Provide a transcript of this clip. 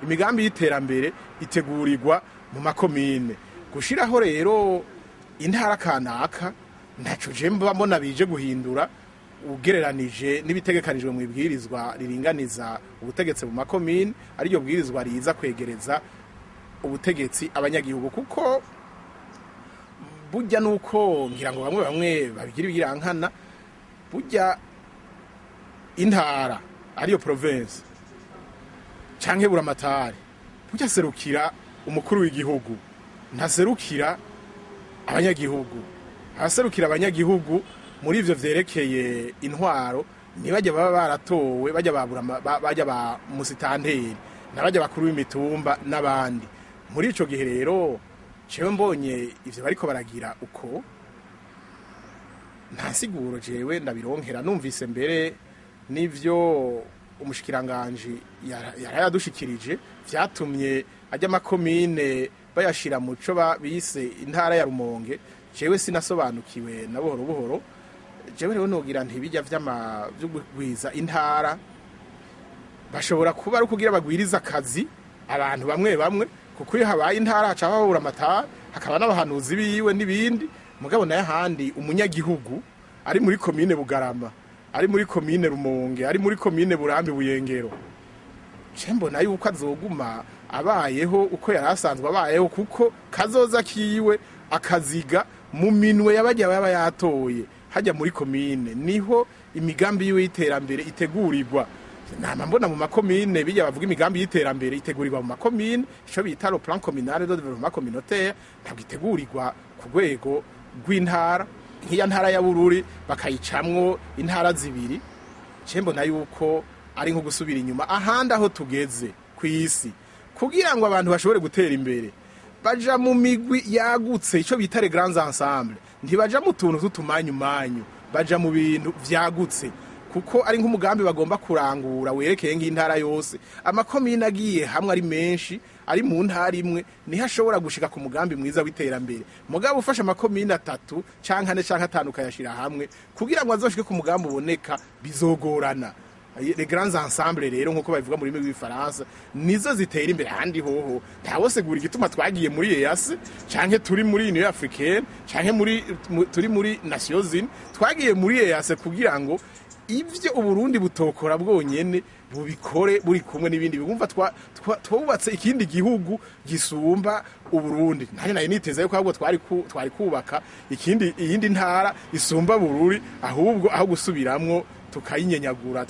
imigambi y'iterambere itegurirwa mu makomine. Gushiraho rero intara kanaka ntaco je mbona bije guhindura ugereranije n'ibitegekanijwe mu ibwirizwa riringaniza ubutegetsi mu makomine, ari ryo bwirizwa riza kwegereza ubutegetsi abanyagihugu. Kuko burya nuko ngira ngo bamwe babigira ibirankana, burya intara ariyo province canke buramatari burya serukira umukuru w'igihugu, ntaserukira abanyagihugu. Aserukira abanyagihugu muri ivyo vyerekeye intwaro nibajya baba baratowe, bajya ba musitanteri nabajya bakuru b'imitumba n'abandi. Muri ico gihe rero jewe mbonye ivyo bariko baragira uko nta siguro jewe ndabironkera. Numvise mbere n'ivyo umushikiranganje yarayadushikirije vyatumye ajya makomine bayashira muco bise intara ya Rumonge. Jewe sinasobanukiwe na buhoro buhoro. Jewe rero nogira ntibijya vy'ugwiza intara bashobora kuba ari kugira bagwiriza akazi abantu bamwe kuko iyo habaye intara haca habura amatara, hakaba n'abahanuzi biwe n'ibindi. Mugabo naye handi umunyagihugu ari muri komine Bugarama, ari muri komine Rumonge, ari muri komine Burambi Buyengero, mbona yuko azoguma abayeho uko yarasanzwe abayeho, kuko kazoza kiwe akaziga mu minwe y'abajya baba yatoye hajya muri komine. Niho imigambi yiwe y'iterambere itegurirwa. Nama mbona mu makomine bijya bavuga imigambi y'iterambere itegurirwa mu makomine, ico bita le plan communal de développement communautaire, ntabwo itegurirwa ku rwego rw'intara. Nk'iya ntara ya Bururi bakayicamwo intara zibiri, mbona yuko ari nko gusubira inyuma. Ahandi aho tugeze ku isi kugira ngo abantu bashobore gutera imbere baja mu migwi yagutse, ico bita les grands ensembles. Ntibaja mu tuntu tutumanyu, baja mu bintu vyagutse, kuko ari nk'umugambi bagomba kurangura werekeye nk'intara yose. Amakomine agiye hamwe ari menshi, ari mu ntara imwe, niho ashobora gushika ku mugambi mwiza w'iterambere. Mugabo ufasha amakomine 3 canke 4 canke 5 kayashira hamwe kugira ngo azoshike ku mugambi uboneka bizogorana. Les grands ensembles rero nkuko babivuga muri rurimi rw'Ifaransa nizo zitera imbere. Handi hoho ntawosegura igituma twagiye muri EAC canke turi muri Union Africaine canke turi muri Nations Unies. Twagiye muri EAC kugira ngo ivyo Uburundi butokora bwonyene bubikore buri kumwe n'ibindi bigumva twubatse ikindi gihugu gisumba Uburundi. Naye niteze yuko ahubwo twari kubaka iyindi ntara isumba Bururi, ahubwo aho gusubiramwo tukayinyenyagura.